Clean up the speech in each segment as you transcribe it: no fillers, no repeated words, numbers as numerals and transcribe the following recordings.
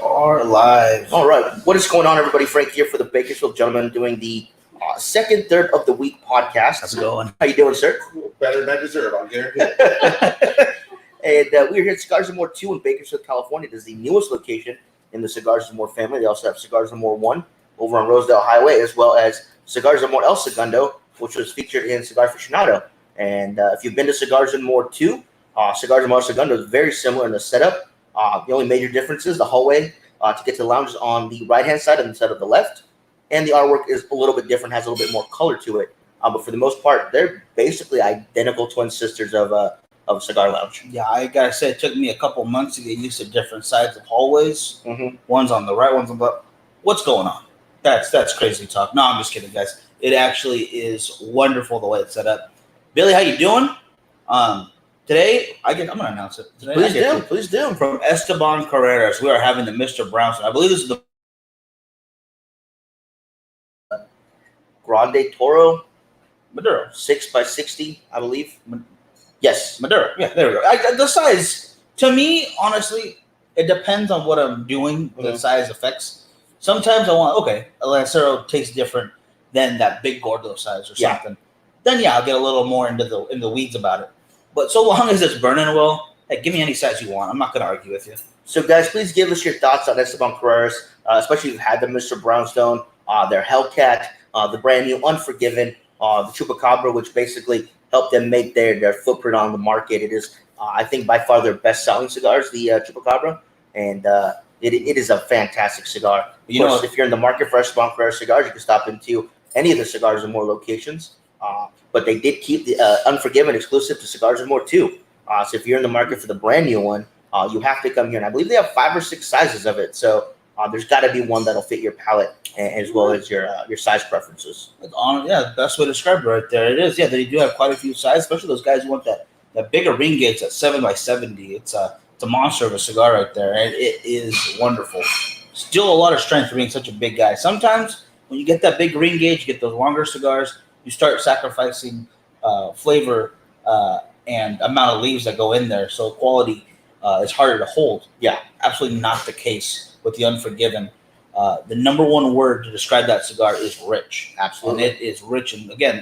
Are live. All right. What is going on, everybody? Frank here for the Bakersfield Gentlemen doing the second third of the week podcast. How's it going? How you doing, sir? Better than I deserve. I'm here. And we're here at Cigars and More 2 in Bakersfield, California. This is the newest location in the Cigars and More family. They also have Cigars and More 1 over on Rosedale Highway, as well as Cigars and More El Segundo, which was featured in Cigar Aficionado. And if you've been to Cigars and More 2, Cigars and More El Segundo is very similar in the setup. The only major difference is the hallway to get to the lounge is on the right-hand side instead of the left. And the artwork is a little bit different, has a little bit more color to it. But for the most part, they're basically identical twin sisters of Cigar Lounge. Yeah, I gotta say, it took me a couple months to get used to different sides of hallways. Mm-hmm. One's on the right, one's on the left. What's going on? That's crazy talk. No, I'm just kidding, guys. It actually is wonderful the way it's set up. Billy, how you doing? Today, I'm gonna announce it. Today, Please do. From Esteban Carreras, we are having the Mr. Brownson. I believe this is the Grande Toro, Maduro. 6x60, I believe. Yes. Maduro. Yeah, there we go. The size, to me, honestly, it depends on what I'm doing. The Mhm. size affects. Sometimes I want, a Lancero tastes different than that big Gordo size or Yeah. something. Then I'll get a little more into the weeds about it. But so long as it's burning well, hey, give me any size you want. I'm not going to argue with you. So, guys, please give us your thoughts on Esteban Carreras, especially if you've had the Mr. Brownstone, their Hellcat, the brand new Unforgiven, the Chupacabra, which basically helped them make their footprint on the market. It is, I think, by far their best-selling cigars, the Chupacabra, and it is a fantastic cigar. Of course, if you're in the market for Esteban Carreras cigars, you can stop into any of the Cigars and More locations. But they did keep the Unforgiven exclusive to Cigars and More too. So if you're in the market for the brand new one, you have to come here. And I believe they have 5 or 6 sizes of it. So there's got to be one that'll fit your palate as well as your size preferences. Best way to describe it right there. It is. Yeah, they do have quite a few sizes, especially those guys who want that bigger ring gauge, that 7x70. It's a monster of a cigar right there, and it is wonderful. Still a lot of strength for being such a big guy. Sometimes when you get that big ring gauge, you get those longer cigars, you start sacrificing flavor and amount of leaves that go in there, so quality is harder to hold. Yeah, absolutely not the case with the Unforgiven. The number one word to describe that cigar is rich. Absolutely. And it is rich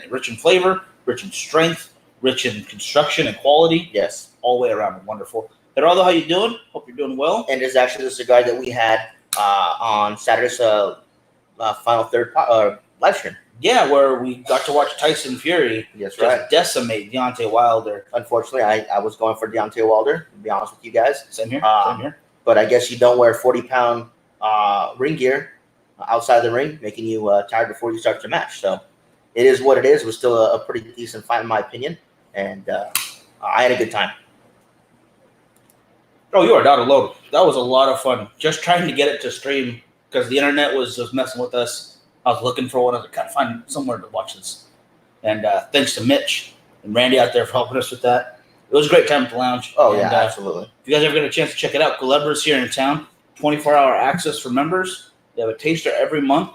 rich in flavor, rich in strength, rich in construction and quality. Yes. All the way around. Wonderful. Geraldo, how you doing? Hope you're doing well. And it's actually the cigar that we had on Saturday's final third live stream. Yeah, where we got to watch Tyson Fury That's right. Decimate Deontay Wilder. Unfortunately, I was going for Deontay Wilder, to be honest with you guys. Same here. But I guess you don't wear 40-pound ring gear outside the ring, making you tired before you start your match. So it is what it is. It was still a pretty decent fight, in my opinion. And I had a good time. Oh, you are not alone. That was a lot of fun. Just trying to get it to stream because the internet was just messing with us. I was looking for one. I was like, gotta find somewhere to watch this. And thanks to Mitch and Randy out there for helping us with that. It was a great time at the lounge. Oh, and, yeah, absolutely. If you guys ever get a chance to check it out, Culebra's here in town. 24-hour access for members. They have a taster every month.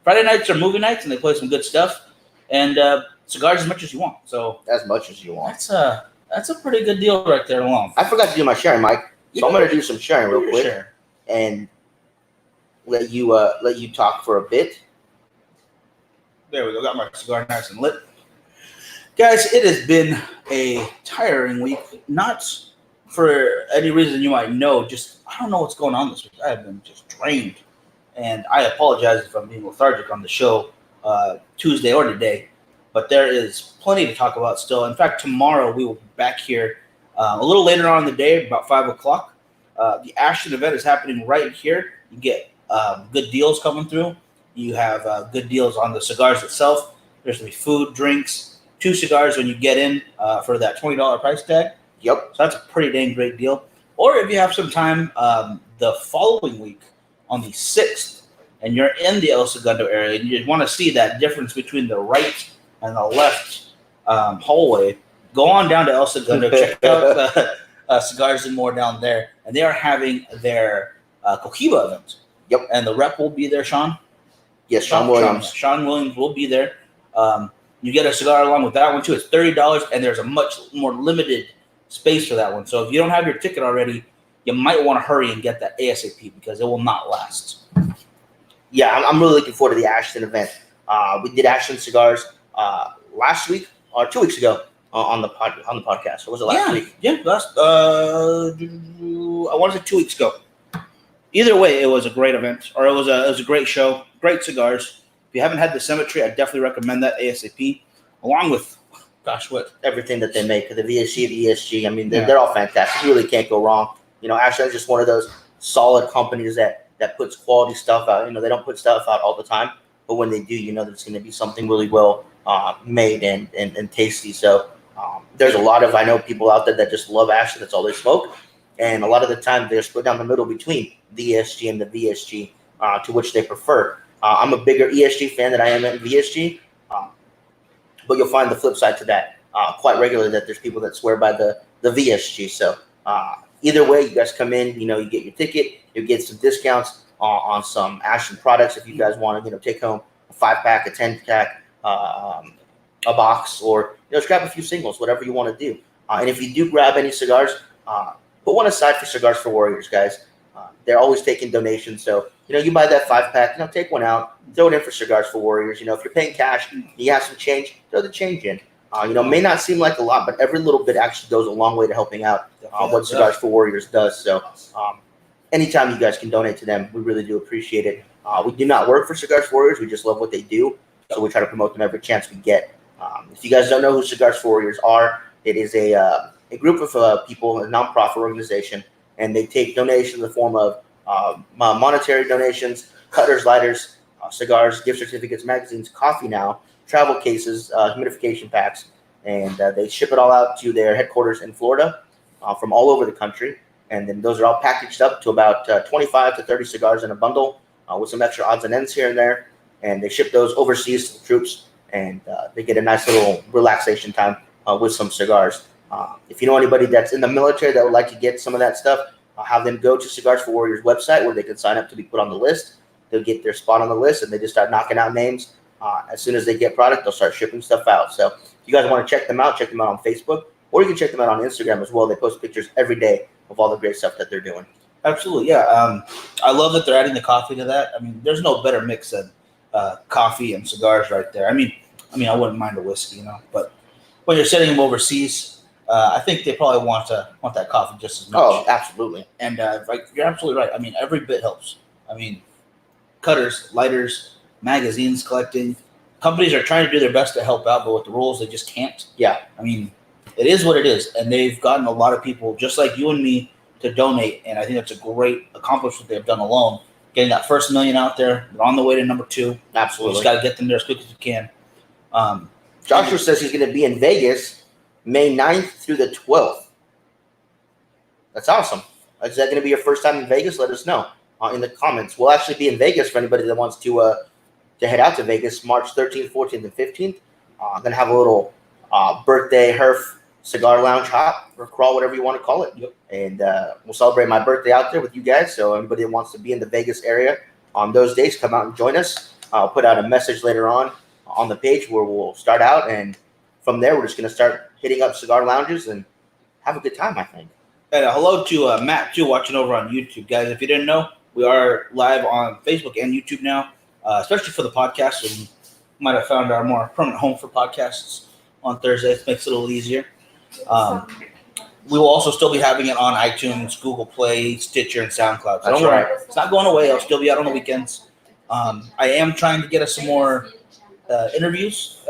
Friday nights are movie nights, and they play some good stuff. And cigars as much as you want. So as much as you want. That's a pretty good deal right there alone. I forgot to do my sharing, Mike. So I'm going to do some sharing real quick. Sure. And let you talk for a bit. There we go. Got my cigar nice and lit. Guys, it has been a tiring week. Not for any reason you might know. Just, I don't know what's going on this week. I have been just drained. And I apologize if I'm being lethargic on the show Tuesday or today. But there is plenty to talk about still. In fact, tomorrow we will be back here a little later on in the day, about 5 o'clock. The Ashton event is happening right here. You get good deals coming through. You have good deals on the cigars itself. There's going to be food, drinks, 2 cigars when you get in for that $20 price tag. Yep. So that's a pretty dang great deal. Or if you have some time the following week on the 6th and you're in the El Segundo area and you want to see that difference between the right and the left hallway, go on down to El Segundo, check out the Cigars and More down there. And they are having their Cohiba event. Yep. And the rep will be there, Sean? Yes, Sean Williams. Sean Williams will be there. You get a cigar along with that one, too. It's $30, and there's a much more limited space for that one. So if you don't have your ticket already, you might want to hurry and get that ASAP because it will not last. Yeah, I'm really looking forward to the Ashton event. We did Ashton cigars last week or 2 weeks ago on the podcast. Or was it last week? Yeah, last. I want to say 2 weeks ago. Either way, it was a great event, or it was a great show. Great cigars. If you haven't had the Symmetry, I definitely recommend that ASAP. Along with, Everything that they make, the VSG, the ESG. I mean, they're all fantastic. You really can't go wrong. Ashton is just one of those solid companies that puts quality stuff out. They don't put stuff out all the time, but when they do, that it's going to be something really well made and tasty. So there's a lot of, I know, people out there that just love Ashton. That's all they smoke. And a lot of the time they're split down the middle between the ESG and the VSG, to which they prefer. I'm a bigger ESG fan than I am at VSG, but you'll find the flip side to that quite regularly, that there's people that swear by the VSG. So either way, you guys come in, you get your ticket, you get some discounts on some Ashton products if you guys want to, take home a 5-pack, a 10-pack, a box, or just grab a few singles, whatever you want to do. And if you do grab any cigars, put one aside for Cigars for Warriors, guys. They're always taking donations, so you buy that 5-pack, take one out, throw it in for Cigars for Warriors. If you're paying cash, you have some change, throw the change in. May not seem like a lot, but every little bit actually goes a long way to helping out what Cigars for Warriors does. So anytime you guys can donate to them, we really do appreciate it. We do not work for Cigars for Warriors. We just love what they do, so we try to promote them every chance we get. If you guys don't know who Cigars for Warriors are, it is a group of people, a nonprofit organization, and they take donations in the form of monetary donations, cutters, lighters, cigars, gift certificates, magazines, coffee now, travel cases, humidification packs, and they ship it all out to their headquarters in Florida from all over the country. And then those are all packaged up to about 25 to 30 cigars in a bundle with some extra odds and ends here and there. And they ship those overseas to the troops, and they get a nice little relaxation time with some cigars. If you know anybody that's in the military that would like to get some of that stuff, I'll have them go to Cigars for Warriors website where they can sign up to be put on the list. They'll get their spot on the list, and they just start knocking out names. As soon as they get product, they'll start shipping stuff out. So if you guys want to check them out on Facebook, or you can check them out on Instagram as well. They post pictures every day of all the great stuff that they're doing. Absolutely, yeah. I love that they're adding the coffee to that. I mean, there's no better mix than coffee and cigars right there. I mean, I wouldn't mind a whiskey, but when you're sending them overseas, I think they probably want that coffee just as much. Oh, absolutely. And you're absolutely right. I mean, every bit helps. I mean, cutters, lighters, magazines, collecting. Companies are trying to do their best to help out, but with the rules, they just can't. Yeah. I mean, it is what it is, and they've gotten a lot of people, just like you and me, to donate, and I think that's a great accomplishment they've done alone. Getting that first million out there, they're on the way to number 2. Absolutely. You just got to get them there as quick as you can. Joshua says he's going to be in Vegas May 9th through the 12th. That's awesome. Is that going to be your first time in Vegas? Let us know in the comments. We'll actually be in Vegas for anybody that wants to head out to Vegas March 13th, 14th, and 15th. Going to have a little birthday Herf cigar lounge hop or crawl, whatever you want to call it. Yep. And we'll celebrate my birthday out there with you guys. So anybody that wants to be in the Vegas area on those days, come out and join us. I'll put out a message later on the page where we'll start out, and from there we're just going to start hitting up cigar lounges and have a good time, I think. And hello to Matt too, watching over on YouTube, guys. If you didn't know, we are live on Facebook and YouTube now, especially for the podcast. We might have found our more permanent home for podcasts on Thursdays. It makes it a little easier. We will also still be having it on iTunes, Google Play, Stitcher, and SoundCloud. So don't worry, it's not going away. I'll still be out on the weekends. I am trying to get us some more interviews.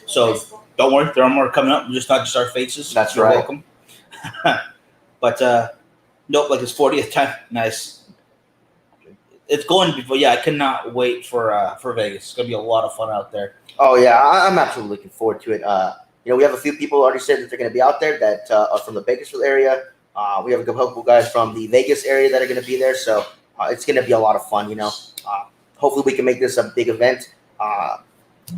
So don't worry, there are more coming up. Just not just our faces. That's You're right. welcome. But nope, like his 40th time. Nice. It's going to be, I cannot wait for Vegas. It's going to be a lot of fun out there. Oh, yeah, I'm absolutely looking forward to it. We have a few people already said that they're going to be out there that are from the Bakersfield area. We have a couple guys from the Vegas area that are going to be there. So it's going to be a lot of fun, Hopefully we can make this a big event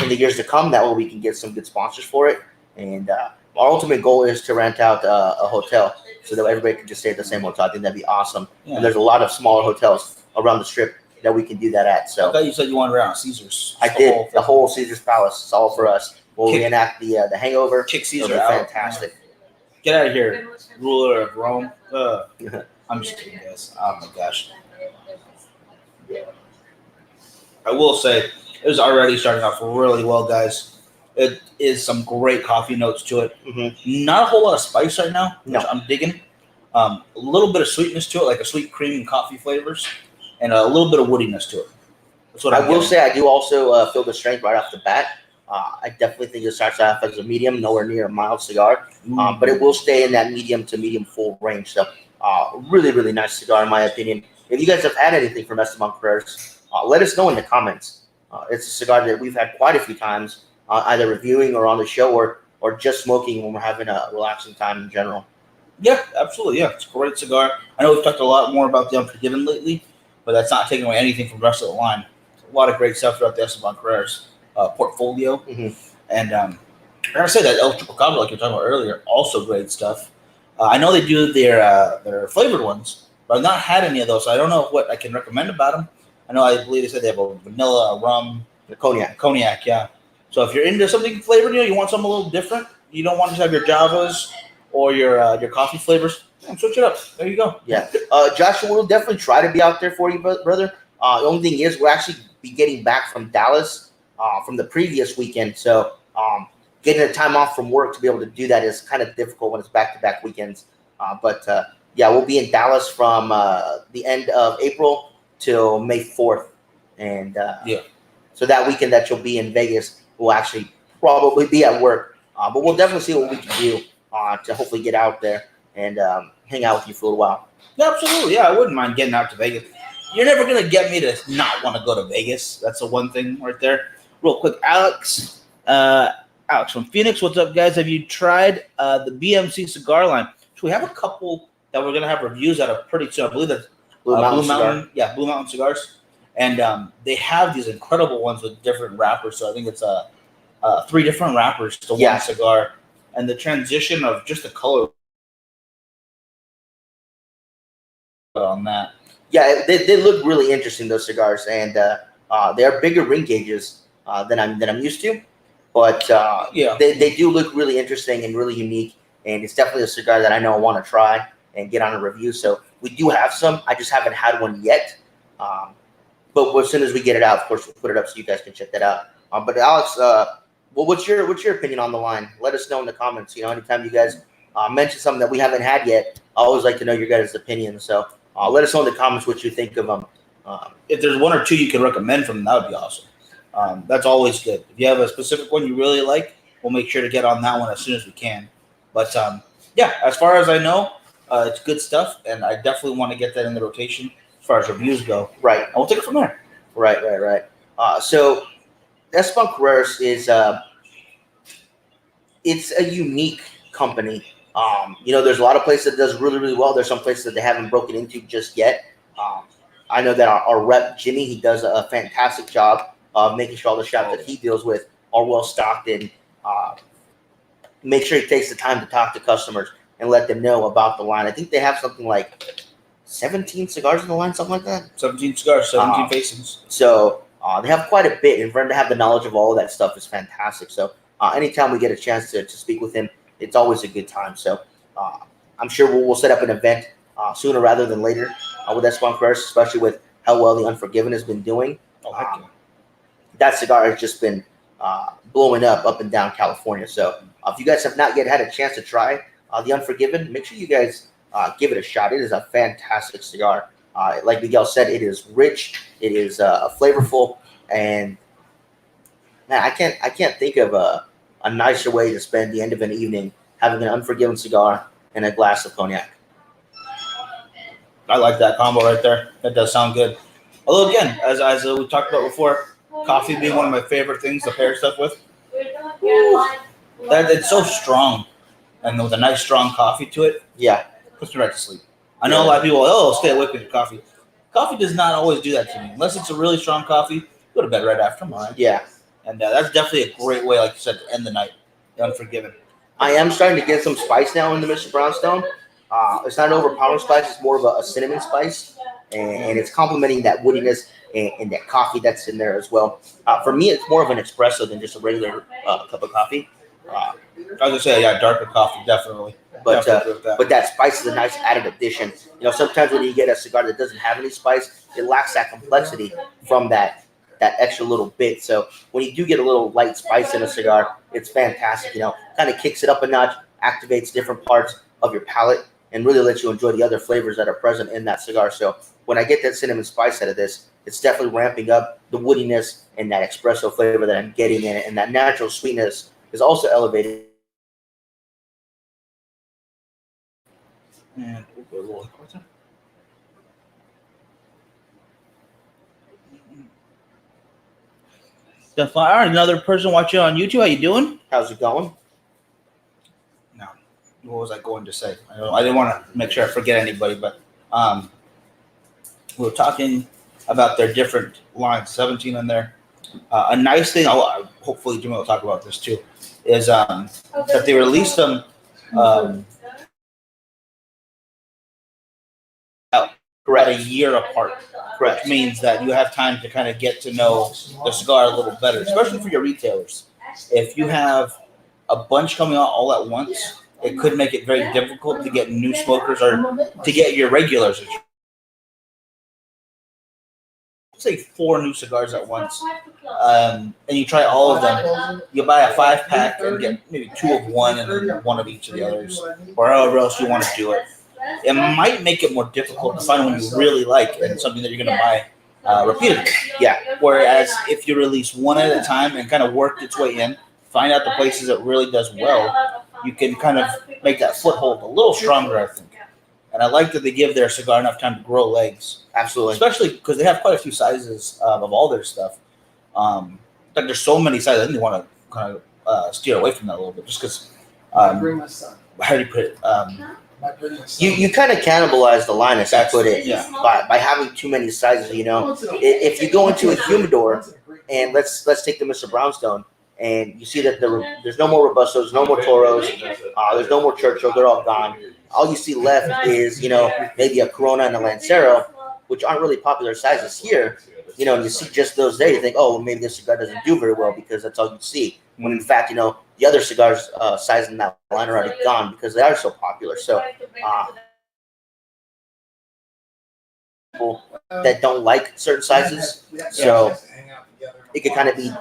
in the years to come. That way we can get some good sponsors for it. And our ultimate goal is to rent out a hotel so that everybody can just stay at the same hotel. I think that'd be awesome. Yeah. And there's a lot of smaller hotels around the strip that we can do that at. So I thought you said you wanted around Caesars. I did. The whole Caesars Palace. It's all for us. We'll reenact the Hangover. Kick Caesar out. Fantastic. Get out of here, ruler of Rome. I'm just kidding, guys. Oh my gosh. I will say it was already starting off really well, guys. It is some great coffee notes to it. Mm-hmm. Not a whole lot of spice right now, which No. I'm digging. A little bit of sweetness to it, like a sweet cream and coffee flavors, and a little bit of woodiness to it. That's what I I'm will getting. say I do also feel the strength right off the bat. I definitely think it starts off as a medium, nowhere near a mild cigar, but it will stay in that medium to medium full range. So, really, really nice cigar in my opinion. If you guys have had anything from Esteban Carreras, let us know in the comments. It's a cigar that we've had quite a few times, either reviewing or on the show, or just smoking when we're having a relaxing time in general. Yeah, absolutely. Yeah, it's a great cigar. I know we've talked a lot more about the Unforgiven lately, but that's not taking away anything from the rest of the line. A lot of great stuff throughout the Esteban Carreras portfolio. Mhm. And I gotta say that El Chupacabra, like you were talking about earlier, also great stuff. I know they do their flavored ones, but I've not had any of those, so I don't know what I can recommend about them. I believe they said they have a vanilla, a rum, The cognac. cognac, yeah. So if you're into something flavored, you want something a little different, you don't want to have your Javas or your coffee flavors, switch it up. There you go. Yeah. Joshua, we'll definitely try to be out there for you, brother. The only thing is, we'll actually be getting back from Dallas from the previous weekend. So getting the time off from work to be able to do that is kind of difficult when it's back-to-back weekends. But yeah, we'll be in Dallas from the end of April till May 4th. And Yeah. so that weekend that you'll be in Vegas, we'll actually probably be at work. But we'll definitely see what we can do to hopefully get out there and hang out with you for a little while. Yeah, absolutely. Yeah, I wouldn't mind getting out to Vegas. You're never gonna get me to not want to go to Vegas. That's the one thing right there. Real quick, Alex. Alex from Phoenix, what's up, guys? Have you tried the BMC cigar line? So we have a couple that we're gonna have reviews out of pretty soon. I believe that's Blue Mountain Mountain. Yeah, Blue Mountain cigars, and they have these incredible ones with different wrappers. So I think it's 3 different wrappers to Yeah. one cigar, and the transition of just the color on that. Yeah, they look really interesting, those cigars, and they are bigger ring gauges than I'm used to, but Yeah. they do look really interesting and really unique, and it's definitely a cigar that I know I want to try and get on a review. So we do have some. I just haven't had one yet, but as soon as we get it out, of course, we'll put it up so you guys can check that out. But Alex, well, what's your opinion on the line? Let us know in the comments. Anytime you guys mention something that we haven't had yet, I always like to know your guys' opinions. So let us know in the comments what you think of them. If there's 1 or 2 you can recommend from them, that would be awesome. That's always good. If you have a specific one you really like, we'll make sure to get on that one as soon as we can. But yeah, as far as I know, it's good stuff, and I definitely want to get that in the rotation as far as reviews go. Right. And we'll take it from there. Right. So Esteban Carreras is it's a unique company. There's a lot of places that does really, really well. There's some places that they haven't broken into just yet. I know that our rep, Jimmy, he does a fantastic job of making sure all the shops that he deals with are well stocked, and make sure he takes the time to talk to customers and let them know about the line. I think they have something like 17 cigars in the line, something like that. 17 cigars, 17 facings. So they have quite a bit, and for him to have the knowledge of all of that stuff is fantastic. So anytime we get a chance to speak with him, it's always a good time. So I'm sure we'll set up an event sooner rather than later with Esteban Carreras, especially with how well the Unforgiven has been doing. Oh, heck yeah. That cigar has just been blowing up and down California. So if you guys have not yet had a chance to try the Unforgiven, make sure you guys give it a shot. It is a fantastic cigar. Like Miguel said, it is rich, it is flavorful, and man, I can't think of a nicer way to spend the end of an evening having an Unforgiven cigar and a glass of cognac. I like that combo right there. That does sound good. Although, again, as we talked about before, coffee being one of my favorite things to pair stuff with. That it's so strong, and with a nice strong coffee to it, Yeah, puts me right to sleep. I know a lot of people, stay awake with your coffee. Coffee does not always do that to me. Unless it's a really strong coffee, go to bed right after mine. yeah. And that's definitely a great way, like you said, to end the night. The Unforgiven. I am starting to get some spice now in the Mr. Brownstone. It's not an overpowering spice; it's more of a cinnamon spice, and it's complementing that woodiness and that coffee that's in there as well. For me, it's more of an espresso than just a regular cup of coffee. I was gonna say, yeah, darker coffee, definitely. But Definitely with that. but that spice is a nice added addition. Sometimes when you get a cigar that doesn't have any spice, it lacks that complexity from that extra little bit. So when you do get a little light spice in a cigar, it's fantastic. Kind of kicks it up a notch, activates different parts of your palate, and really lets you enjoy the other flavors that are present in that cigar. So when I get that cinnamon spice out of this, it's definitely ramping up the woodiness and that espresso flavor that I'm getting in it, and that natural sweetness is also elevated. And we'll go a little closer. Definitely. All right, another person watching on YouTube. How you doing? How's it going? No. What was I going to say? I didn't want to make sure I forget anybody, but we were talking about their different lines, 17 in there. A nice thing, hopefully Jimmy will talk about this too, is that they released them out about a year apart. Correct. Which means that you have time to kind of get to know the cigar a little better, especially for your retailers. If you have a bunch coming out all at once, it could make it very difficult to get new smokers or to get your regulars. Say 4 new cigars at once, and you try all of them. You buy a 5-pack and get maybe 2 of one and then 1 of each of the others, or however else you want to do it. It might make it more difficult to find one you really like and something that you're going to buy repeatedly. Yeah. Whereas if you release one at a time and kind of work its way in, find out the places it really does well, you can kind of make that foothold a little stronger, I think. And I like that they give their cigar enough time to grow legs. Absolutely. Especially because they have quite a few sizes of all their stuff. Like there's so many sizes, I think they want to kind of steer away from that a little bit, just because. How do you put it? You kind of cannibalize the line, as I put it, yeah. by having too many sizes. If you go into a humidor, and let's take the Mr. Brownstone, and you see that there's no more Robustos, no more Toros, there's no more Churchill, they're all gone. All you see left is, maybe a Corona and a Lancero, which aren't really popular sizes here. And you see just those there, you think, oh, well, maybe this cigar doesn't do very well because that's all you see. When in fact, the other cigars sized in that line are already gone because they are so popular. So people that don't like certain sizes, so it could kind of be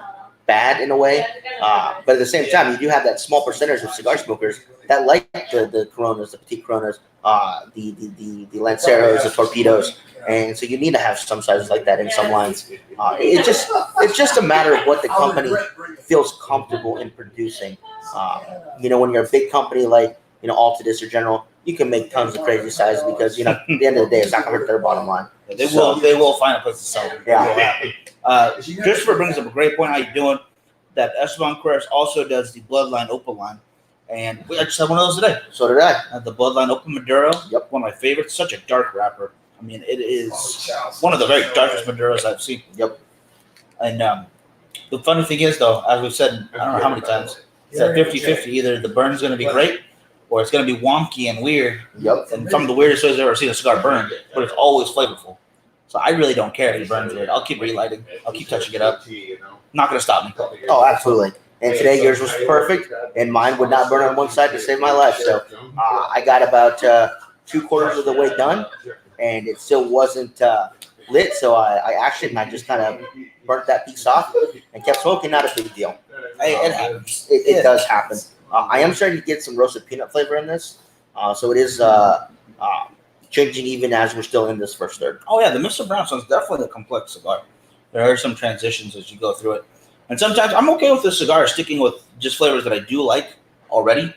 bad in a way. But at the same time, you do have that small percentage of cigar smokers that like the Coronas, the Petite Coronas, the Lanceros, the Torpedoes. And so you need to have some sizes like that in some lines. It's just a matter of what the company feels comfortable in producing. When you're a big company like Altadis or General, you can make tons of crazy sizes because at the end of the day, it's not going to hurt their bottom line. They will find a place to sell them. Yeah. Christopher brings up a great point. How you doing? That Esteban Carreras also does the Bloodline Open line, and I just had one of those today. So did I. The Bloodline Open Maduro. Yep. One of my favorites. Such a dark wrapper. I mean, it is one of the very darkest Maduros I've seen. Yep. And the funny thing is, though, as we've said, I don't know how many times, it's at 50-50. Either the burn's going to be great or it's going to be wonky and weird. Yep. And some of the weirdest ways I've ever seen a cigar burn, but it's always flavorful. So I really don't care if it burns weird. I'll keep relighting. I'll keep touching it up. Not going to stop me. Oh, absolutely. And today yours was perfect, and mine would not burn on one side to save my life. So I got about 2/4 of the way done, and it still wasn't lit. So I just kind of burnt that piece off and kept smoking. Not a big deal. It happens. It does happen. I am starting to get some roasted peanut flavor in this, so it is changing even as we're still in this first third. Oh yeah, the Mr. Brownstone's definitely a complex cigar. There are some transitions as you go through it, and sometimes I'm okay with the cigar sticking with just flavors that I do like already.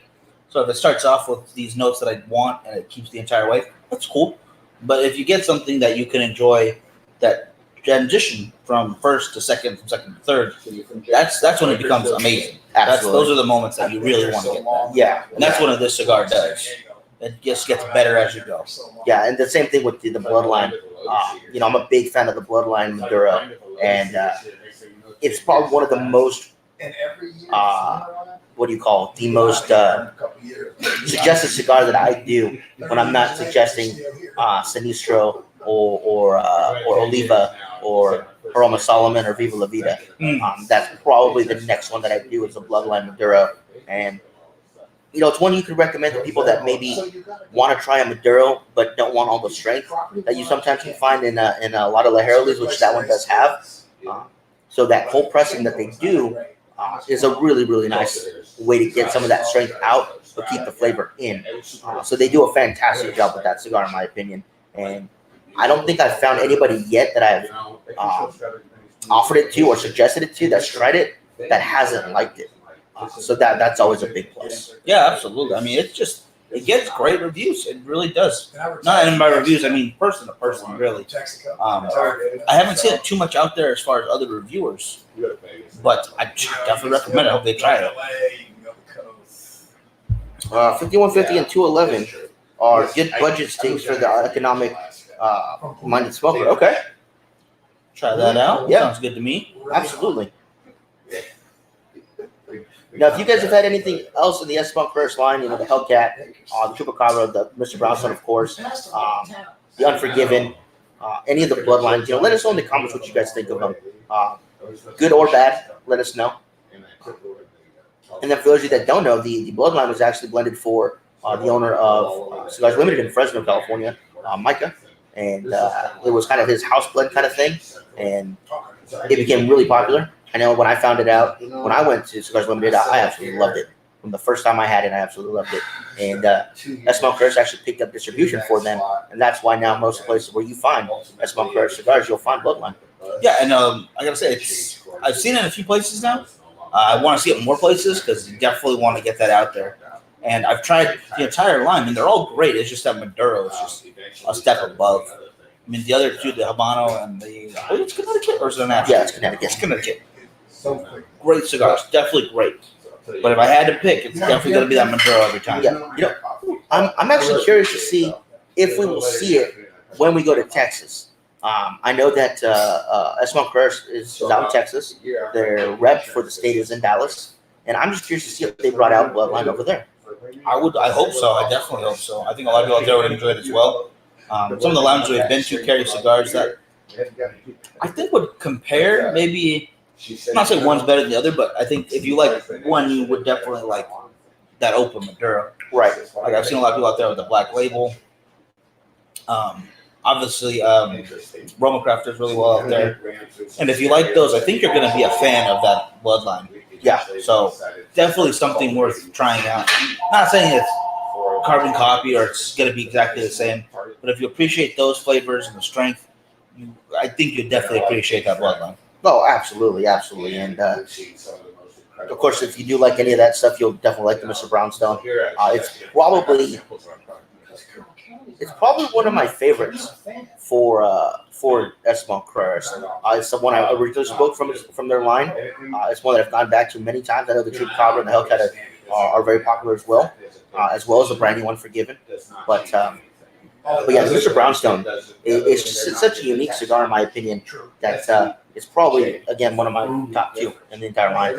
So if it starts off with these notes that I want and it keeps the entire way, that's cool. But if you get something that you can enjoy, that transition from first to second, from second to third, that's when it becomes amazing. Those are the moments that you really want to get that. Yeah. And that's what this cigar does. It just gets better as you go. Yeah, and the same thing with the Bloodline. I'm a big fan of the Bloodline Maduro, and it's probably one of the most, the most suggested cigar that I do when I'm not suggesting Sinistro or Oliva or Aroma Solomon or Viva La Vida. That's probably the next one that I do is a Bloodline Maduro, and it's one you could recommend to people that maybe want to try a Maduro but don't want all the strength that you sometimes can find in a lot of Laherolies, which that one does have. So that cold pressing that they do is a really, really nice way to get some of that strength out but keep the flavor in. So they do a fantastic job with that cigar, in my opinion. And I don't think I've found anybody yet that I've offered it to or suggested it to that's tried it that hasn't liked it. So that's always a big plus. Yeah, absolutely. I mean, it gets great reviews. It really does. Not in my reviews. I mean, person to person, really. I haven't seen it too much out there as far as other reviewers, but I definitely recommend it. I hope they try it. 5150 and 211 are good budget stakes for the economic minded smoker. Okay, Try that out. Yeah. Sounds good to me. absolutely. Now, if you guys have had anything else in the Esteban Carreras line, the Hellcat, the Chupacabra, the Mr. Brownstone, of course, the Unforgiven, any of the bloodlines, let us know in the comments what you guys think of them. Good or bad, let us know. And then for those of you that don't know, the bloodline was actually blended for the owner of Cigars Limited in Fresno, California, Micah. And it was kind of his house blend kind of thing. And it became really popular. I know when I found it out, when I went to Cigars Limited, I absolutely loved it. From the first time I had it, I absolutely loved it. And Esteban Carreras actually picked up distribution for them. And that's why now most places where you find Esteban Carreras cigars, you'll find Bloodline. Yeah, and I gotta say, I've seen it in a few places now. I want to see it in more places because you definitely want to get that out there. And I've tried the entire line, and they're all great. It's just that Maduro is just a step above. I mean, the other two, the Habano and it's Connecticut, or is it natural? Yeah, it's Connecticut. It's Connecticut. Great cigars, definitely great. But if I had to pick, it's definitely going to be that Maduro every time. Yeah, I'm actually curious to see if we will see it when we go to Texas. I know that Esteban Carreras is out in Texas. Their rep for the state is in Dallas. And I'm just curious to see if they brought out Bloodline over there. I hope so. I definitely hope so. I think a lot of people out there would enjoy it as well. Some of the lounges we've been to carry cigars that I think would compare. Maybe, I'm not saying one's better than the other, but I think if you like one, you would definitely like that Open Maduro. Right. Like I've seen a lot of people out there with the Black Label. Obviously, Roma Crafters really well out there. And if you like those, I think you're going to be a fan of that Bloodline. Yeah, so definitely something worth trying out. Not saying it's carbon copy or it's going to be exactly the same, but if you appreciate those flavors and the strength, I think you definitely appreciate that Bloodline. Oh, absolutely, absolutely. And of course, if you do like any of that stuff, you'll definitely like the Mr. Brownstone. It's probably one of my favorites for Esteban Carreras. It's the one I originally spoke from their line. It's one that I've gone back to many times. I know the Chupacabra and the Hellcat are very popular as well as the brand new Unforgiven. But yeah, the Mr. Brownstone it's just such a unique cigar in my opinion that it's probably again one of my top two in the entire line.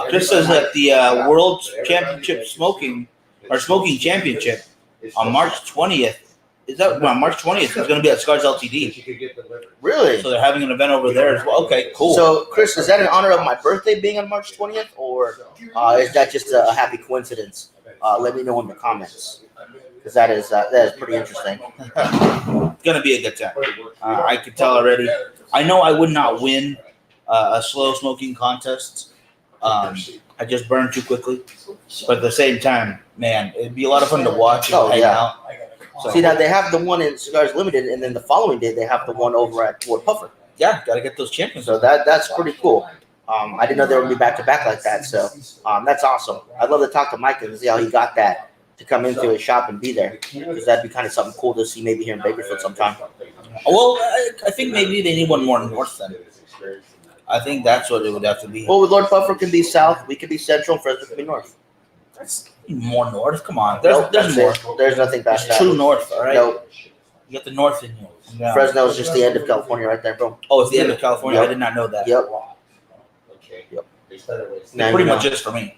Chris says that the World Championship Smoking Championship on March 20th. Is that on March 20th? It's going to be at Cigars LTD. Really? So they're having an event over there as well. Okay, cool. So, Chris, is that in honor of my birthday being on March 20th, or is that just a happy coincidence? Let me know in the comments, because that is pretty interesting. It's going to be a good time. I could tell already. I know I would not win a slow smoking contest. I just burned too quickly. But at the same time, man, it'd be a lot of fun to watch and hang out. So, see, now they have the one in Cigars Limited, and then the following day they have the one over at Fort Puffer. Yeah, got to get those champions. So that's pretty cool. I didn't know they would be back to back like that. So that's awesome. I'd love to talk to Mike and see how he got that to come into his shop and be there, because that'd be kind of something cool to see maybe here in Bakersfield sometime. Well, I think maybe they need one more north then. I think that's what it would have to be. Well, Lord Puffer can be south, we can be central, and Fresno can be north. That's more north. Come on, there's more. There's nothing past that. True north, all right. No, You got the north in you. Yeah. Fresno is just the end of California, right there, bro. Oh, it's the end of California. Yep. I did not know that. Yep. It's pretty much just for me.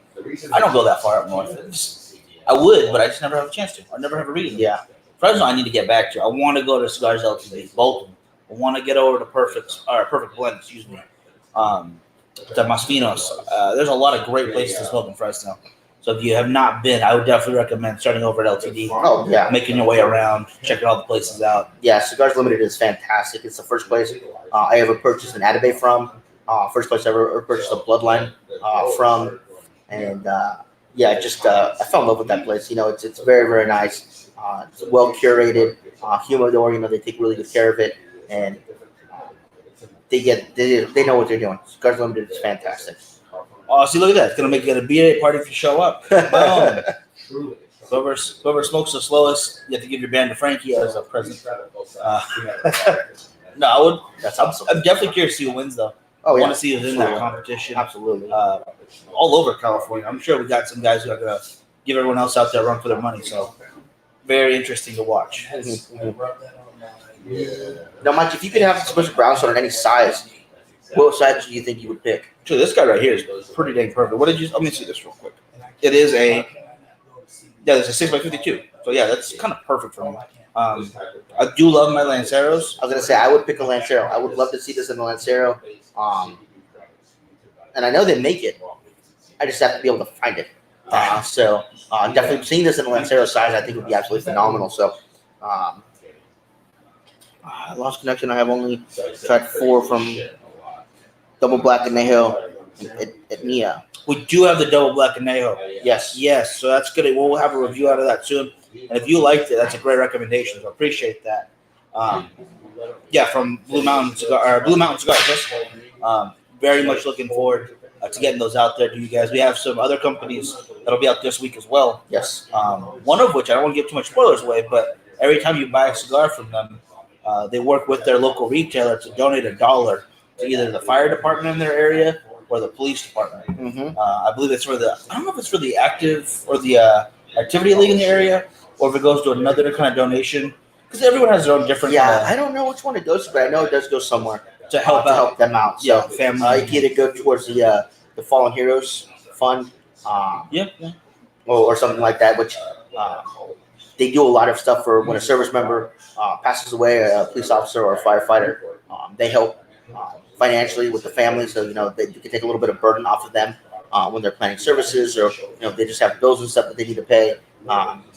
I don't go that far up north. I would, but I just never have a chance to. I never have a reason. Yeah. Fresno, I need to get back to. I want to go to Cigars LTD, Bolton. I want to get over to Perfect Blend. Excuse me. To Masfinos. There's a lot of great places to smoke in Fresno. So if you have not been, I would definitely recommend starting over at LTD. Oh, yeah. Making your way around, checking all the places out. Yeah, Cigars Limited is fantastic. It's the first place I ever purchased an Atabey from. First place I ever purchased a Bloodline from. And yeah, just I fell in love with that place. It's very, very nice. It's well curated, humidor. They take really good care of it, and they know what they're doing. Cigars Limited is fantastic. Oh, see, look at that! It's gonna make it a B8 party if you show up. Boom. Whoever smokes the slowest, you have to give your band to Frankie as a present. No, I would. That's awesome. I'm definitely curious to see who wins, though. Oh, I yeah. want to see who's in that competition. Absolutely. All over California. I'm sure we got some guys who are gonna give everyone else out there a run for their money. So very interesting to watch. Now, Mike, if you could have a special brownstone in any size, what size do you think you would pick? So this guy right here is pretty dang perfect. What did you? Let me see this real quick. It is a it's a 6x52. So yeah, that's kind of perfect for me. I do love my Lanceros. I was gonna say I would pick a Lancero. I would love to see this in the Lancero. And I know they make it. I just have to be able to find it. So definitely seeing this in the Lancero size, I think would be absolutely phenomenal. So I lost connection. I have only tried 4 from Double Black Anejo at Nia. We do have the double black anejo. Yes. Yes, so that's good. We'll have a review out of that soon. And if you liked it, that's a great recommendation. So I appreciate that. Yeah, from Blue Mountain Cigars. Yes. Very much looking forward to getting those out there to you guys. We have some other companies that'll be out this week as well. Yes. One of which I don't want to give too much spoilers away, but every time you buy a cigar from them, they work with their local retailer to donate $1 to either the fire department in their area or the police department. Mm-hmm. I believe it's for I don't know if it's for the active or the activity league in the area, or if it goes to another kind of donation, because everyone has their own different. Yeah, I don't know which one it goes to, but I know it does go somewhere to help them out. So yeah, family. you can either go towards the Fallen Heroes Fund, or something like that, which they do a lot of stuff for when a service member passes away, a police officer or a firefighter. They help financially with the family, so they can take a little bit of burden off of them when they're planning services, or they just have bills and stuff that they need to pay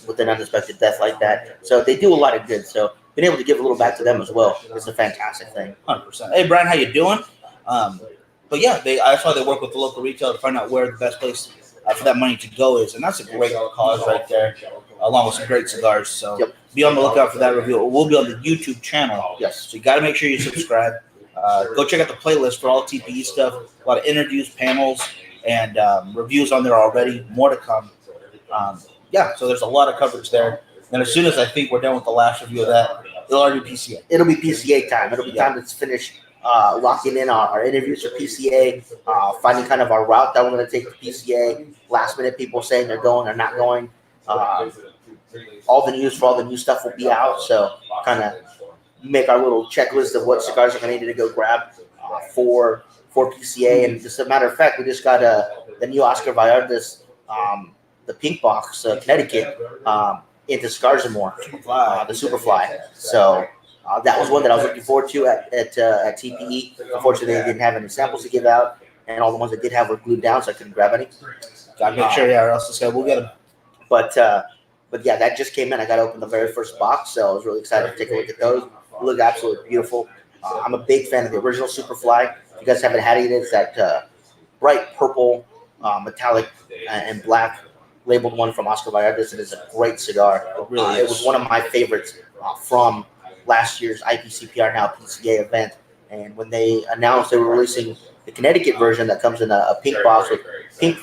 with an unexpected death like that. So they do a lot of good. So being able to give a little back to them as well is a fantastic thing. 100%. Hey, Brian, how you doing? But yeah, I saw they work with the local retailer to find out where the best place for that money to go is, and that's a great cause right there, along with some great cigars. So be on the lookout for that review. We'll be on the YouTube channel. Yes. So you got to make sure you subscribe. Go check out the playlist for all TPE stuff. A lot of interviews, panels, and reviews on there already. More to come. So there's a lot of coverage there. And as soon as I think we're done with the last review of that, it'll already be PCA. It'll be PCA time. It'll be time to finish locking in our interviews for PCA, finding kind of our route that we're going to take to PCA. Last minute people saying they're going or not going. All the news for all the new stuff will be out. So kind of make our little checklist of what cigars are going to need to go grab for PCA. And just a matter of fact, we just got the new Oscar Vallartas, the pink box, Connecticut, into Cigars and More, the Superfly. So that was one that I was looking forward to at TPE. Unfortunately, they didn't have any samples to give out, and all the ones that did have were glued down, so I couldn't grab any. Gotta make sure, or else this guy will get them. But yeah, that just came in. I got to open the very first box, so I was really excited to take a look at those. They look absolutely beautiful. I'm a big fan of the original Superfly. If you guys haven't had it, it's that bright purple, metallic, and black labeled one from Oscar Vallartas. It is a great cigar. It really is. It was one of my favorites from last year's IPCPR, now PCA event. And when they announced they were releasing the Connecticut version that comes in a pink box with pink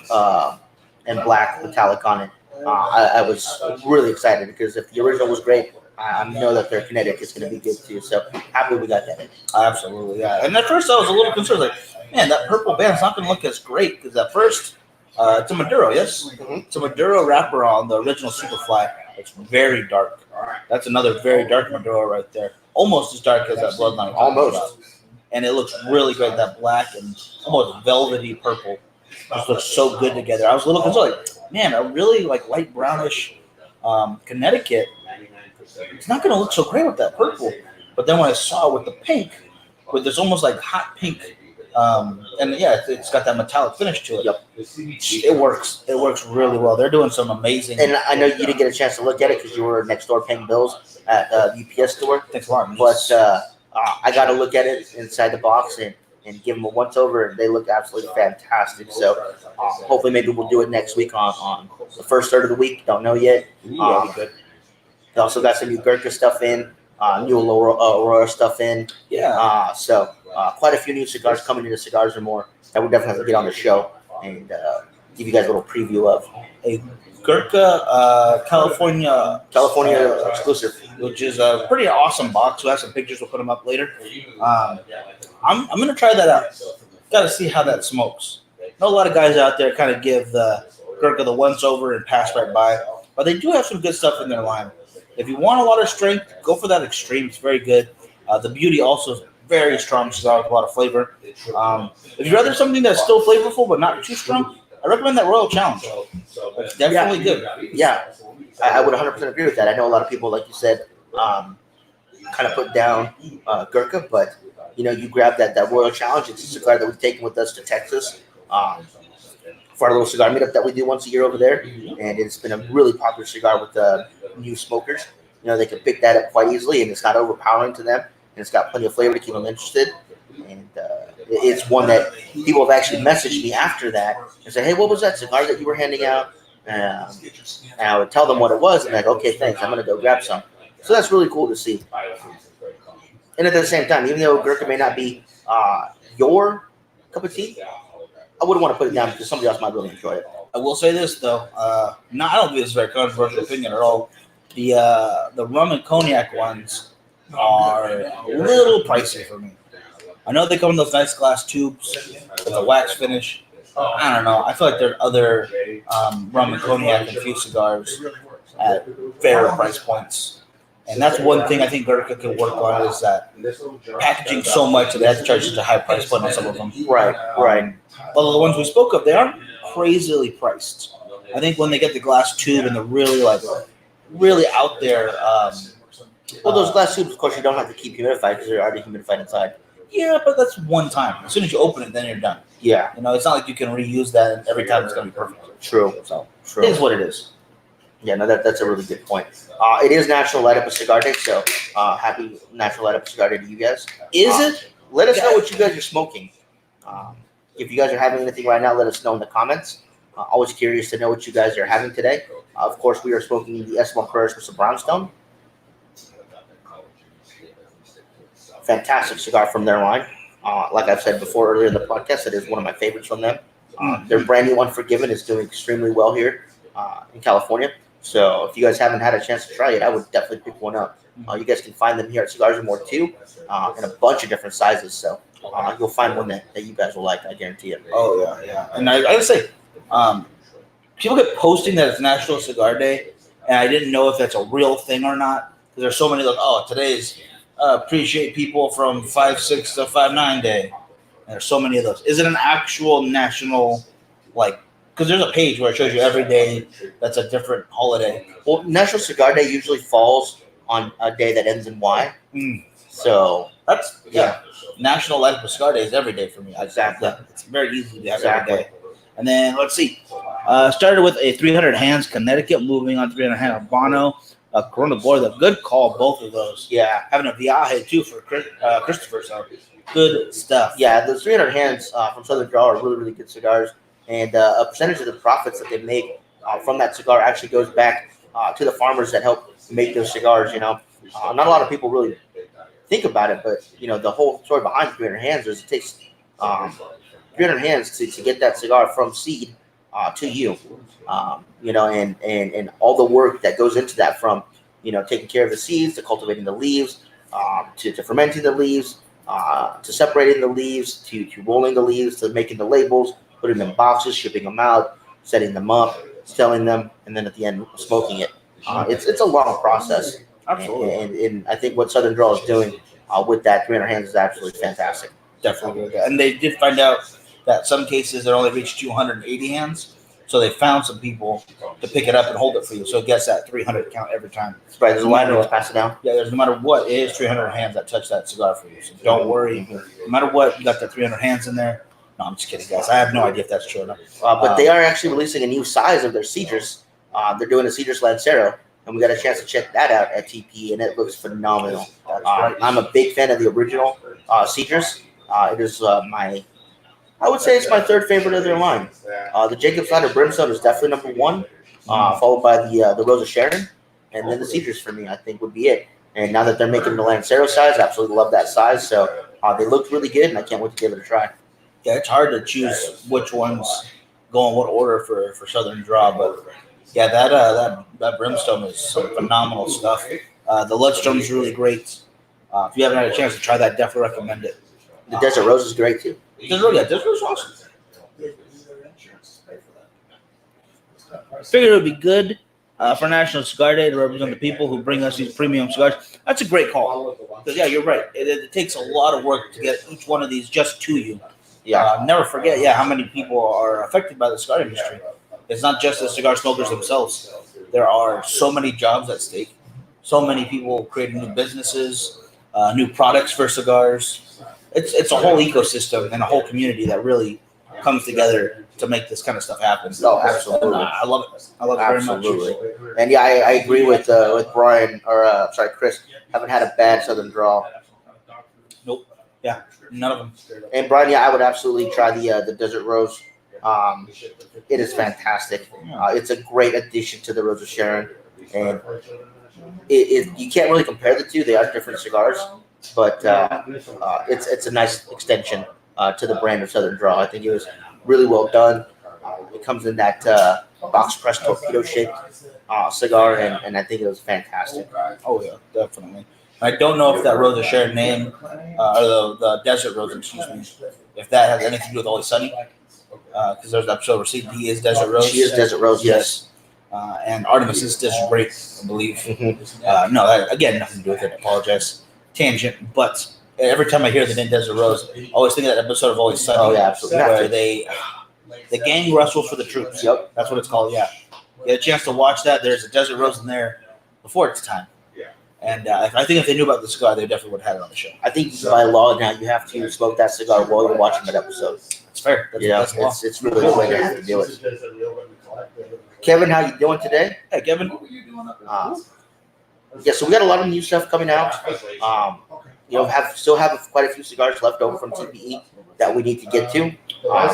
and black metallic on it, I was really excited, because if the original was great, I know that their Connecticut is going to be good too. So happy we got that in. Absolutely, yeah. And at first I was a little concerned, like, man, that purple band's not going to look as great, because at first it's a Maduro, yes? Mm-hmm. It's a Maduro wrapper on the original Superfly. It's very dark. That's another very dark Maduro right there. Almost as dark as that Bloodline. Almost. And it looks really great, that black and almost velvety purple. Just looks so good together. I was a little concerned, like, man, a really light brownish Connecticut, it's not going to look so great with that purple. But then when I saw it with the pink, with this almost like hot pink And yeah, it's got that metallic finish to it. Yep. It works. It works really well. They're doing some amazing. And I know you didn't get a chance to look at it because you were next door paying bills at the UPS store. Thanks a lot. But I got to look at it inside the box and give them a once over, and they look absolutely fantastic. So hopefully maybe we'll do it next week on the first third of the week. Don't know yet. Good. They also got some new Gurkha stuff in, new Aurora stuff in. Yeah. So quite a few new cigars coming into Cigars or More that we'll definitely have to get on the show and give you guys a little preview of. A Gurkha California Exclusive. which is a pretty awesome box. We'll have some pictures. We'll put them up later. I'm gonna try that out. Got to see how that smokes. I know a lot of guys out there kind of give the Gurkha the once over and pass right by, but they do have some good stuff in their line. If you want a lot of strength, go for that Extreme. It's very good. The Beauty also is very strong cigar with a lot of flavor. If you'd rather something that's still flavorful but not too strong, I recommend that Royal Challenge. It's definitely good. Yeah, I would 100% agree with that. I know a lot of people, like you said, kind of put down Gurkha, but you grab that Royal Challenge. It's a cigar that we've taken with us to Texas for our little cigar meetup that we do once a year over there, and it's been a really popular cigar with new smokers. They can pick that up quite easily, and it's not overpowering to them, and it's got plenty of flavor to keep them interested. And it's one that people have actually messaged me after that and said, "Hey, what was that cigar that you were handing out?" And I would tell them what it was, and like, "Okay, thanks. I'm gonna go grab some." So that's really cool to see. And at the same time, even though Gurkha may not be your cup of tea, I wouldn't want to put it down because somebody else might really enjoy it. I will say this though, I don't think this is a very controversial opinion at all. The rum and cognac ones are a little pricey for me. I know they come in those nice glass tubes with a wax finish. I don't know. I feel like there are other rum and cognac infused cigars at fairer price points. And that's one thing I think Gurkha can work on is that packaging so much that they have to charge such a high price point on some of them. Right. Although the ones we spoke of, they aren't crazily priced. I think when they get the glass tube and they're really out there. Well, those glass tubes, of course, you don't have to keep humidified because they're already humidified inside. Yeah, but that's one time. As soon as you open it, then you're done. Yeah. It's not like you can reuse that and every time it's going to be perfect. True. So True. it is what it is. Yeah, no, that's a really good point. It is National Light Up a Cigar Day, so happy National Light Up a Cigar Day to you guys. Is it? Let us know what you guys are smoking. If you guys are having anything right now, let us know in the comments. Always curious to know what you guys are having today. Of course, we are smoking the Esteban Carreras with some Brownstone. Fantastic cigar from their line. Like I've said before earlier in the podcast, it is one of my favorites from them. Their brand new Unforgiven is doing extremely well here in California. So if you guys haven't had a chance to try it, I would definitely pick one up. You guys can find them here at Cigars and More too, in a bunch of different sizes. So you'll find one that you guys will like, I guarantee it. Oh, yeah. And I gotta say, people get posting that it's National Cigar Day, and I didn't know if that's a real thing or not. Because there's so many today's appreciate people from 5/6 to 5/9 day. And there's so many of those. Is it an actual national, because there's a page where it shows you every day that's a different holiday. Well, National Cigar Day usually falls on a day that ends in Y. So that's National Light Up a Cigar Day is every day for me. Exactly. It's very easy to have every day. And then let's see. Started with a 300 Hands Connecticut, moving on 300 Hands Habano, Corona Border. Good call, both of those. Yeah. Having a Viaje too for Christopher. So good stuff. Yeah, the 300 Hands from Southern Draw are really, really good cigars. And a percentage of the profits that they make from that cigar actually goes back to the farmers that help make those cigars. Not a lot of people really think about it, but the whole story behind 300 Hands is it takes 300 hands to get that cigar from seed to you. And all the work that goes into that, from taking care of the seeds, to cultivating the leaves, to fermenting the leaves, to separating the leaves, to rolling the leaves, to making the labels, putting them in boxes, shipping them out, setting them up, selling them, and then at the end smoking it. It's a long process. Absolutely. And I think what Southern Draw is doing with that 300 Hands is absolutely fantastic. Definitely good. And they did find out that some cases it only reached 280 hands. So they found some people to pick it up and hold it for you. So it gets that 300 count every time. Right, there's a line to pass it down. Yeah, there's no matter what, it is 300 hands that touch that cigar for you. So don't worry. No matter what, you got the 300 hands in there. No, I'm just kidding, guys. I have no idea if that's true or not. But they are actually releasing a new size of their Cedars. They're doing a Cedars Lancero, and we got a chance to check that out at TP, and it looks phenomenal. I'm a big fan of the original Cedars. It is I would say it's my third favorite of their line. The Jacob Slider Brimstone is definitely number one, followed by the Rosa Sharon, and then the Cedars for me, I think, would be it. And now that they're making the Lancero size, I absolutely love that size. So they look really good, and I can't wait to give it a try. Yeah, it's hard to choose which ones go in what order for Southern Draw, but yeah, that Brimstone is some phenomenal stuff. The Ludstone is really great. If you haven't had a chance to try that, definitely recommend it. The Desert Rose is great too. Desert Rose is awesome. Figured it would be good for National Cigar Day to represent the people who bring us these premium cigars. That's a great call. Because, yeah, you're right. It takes a lot of work to get each one of these just to you. Yeah. Never forget, how many people are affected by the cigar industry. It's not just the cigar smokers themselves. There are so many jobs at stake. So many people creating new businesses, new products for cigars. It's a whole ecosystem and a whole community that really comes together to make this kind of stuff happen. Oh, absolutely. I love it. I love it very much. Absolutely. And yeah, I agree with Brian, or Chris. Haven't had a bad Southern Draw. Nope. Yeah, none of them. And Brian, yeah, I would absolutely try the Desert Rose. It is fantastic. It's a great addition to the Rosa Sharon, and you can't really compare the two. They are different cigars, but it's a nice extension to the brand of Southern Draw. I think it was really well done. It comes in that box press torpedo shaped cigar, and I think it was fantastic. Oh yeah, definitely. I don't know if that Rosa Sharon name, or the Desert Rose, excuse me, if that has anything to do with Always Sunny, because there's an episode where CD is Desert Rose. She is Desert Rose, yes. And Artemis is Desert Grape, I believe. Mm-hmm. No, that, again, nothing to do with it. I apologize. Tangent, but every time I hear the name Desert Rose, I always think of that episode of Always Sunny. Oh yeah, absolutely. Where the gang wrestles for the troops. Yep. That's what it's called, yeah. Get a chance to watch that. There's a Desert Rose in there before its time. And I think if they knew about the cigar, they definitely would have had it on the show. I think by law now you have to smoke that cigar while you're watching that episode. It's fair. That's law. It's really the way they have to do it. Kevin, how you doing today? Hey, Kevin. Yeah, so we got a lot of new stuff coming out. Still have quite a few cigars left over from TBE that we need to get to.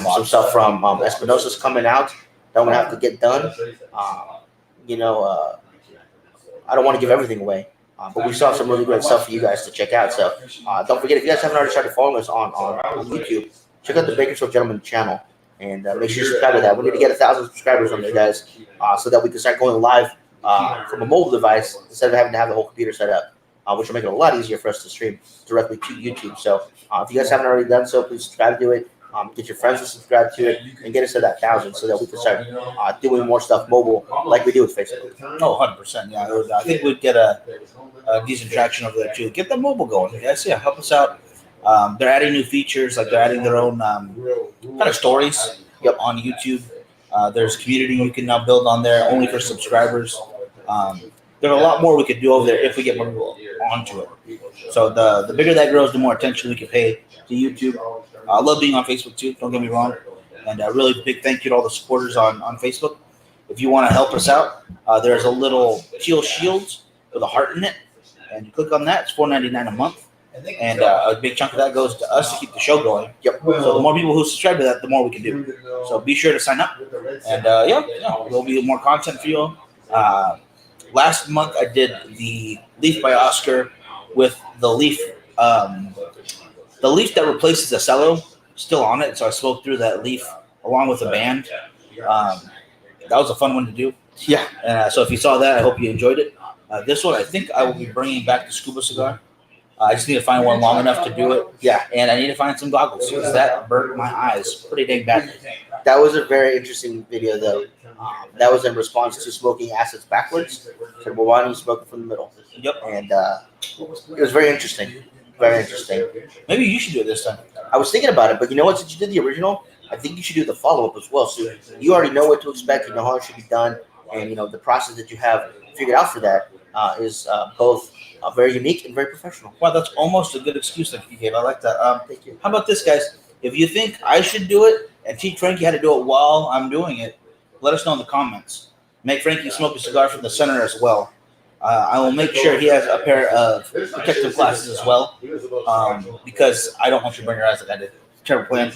Some stuff from Espinosa's coming out that we have to get done. I don't want to give everything away. But we saw some really great stuff for you guys to check out. So don't forget, if you guys haven't already started following us on YouTube, check out the Bakersfield Gentleman channel and make sure you subscribe to that. We need to get 1,000 subscribers on there, guys, so that we can start going live from a mobile device instead of having to have the whole computer set up, which will make it a lot easier for us to stream directly to YouTube. So if you guys haven't already done so, please subscribe to it. Get your friends to subscribe to it and get us to that 1,000 so that we can start doing more stuff mobile like we do with Facebook. Oh, 100%. Yeah, I think we'd get a decent traction over there too. Get the mobile going, guys. Yeah, help us out. They're adding new features, like they're adding their own kind of stories on YouTube. There's community you can now build on there only for subscribers. There's a lot more we could do over there if we get more people onto it. So the bigger that grows, the more attention we can pay to YouTube. I love being on Facebook too, don't get me wrong. And a really big thank you to all the supporters on Facebook. If you want to help us out, there's a little teal shield with a heart in it. And you click on that, it's $4.99 a month. And a big chunk of that goes to us to keep the show going. Yep. So the more people who subscribe to that, the more we can do. So be sure to sign up. And there'll be more content for you. Last month I did the Leaf by Oscar with the leaf. The leaf that replaces the cello still on it, so I smoked through that leaf along with the band. That was a fun one to do. Yeah. And so if you saw that, I hope you enjoyed it. This one, I think I will be bringing back the scuba cigar. I just need to find one long enough to do it. Yeah. And I need to find some goggles because that burnt my eyes pretty dang bad. That was a very interesting video, though. That was in response to smoking acids backwards. So why you smoke it from the middle? Yep. And it was very interesting. Very interesting. Maybe you should do it this time. I was thinking about it, but you know what? Since you did the original, I think you should do the follow up as well. So you already know what to expect. You know how it should be done, and the process that you have figured out for that is both very unique and very professional. Wow, that's almost a good excuse that you gave. I like that. Thank you. How about this, guys? If you think I should do it and teach Frankie how to do it while I'm doing it, let us know in the comments. Make Frankie smoke a cigar from the center as well. I will make sure he has a pair of protective glasses as well, because I don't want you to burn your eyes like I did. Terrible plan.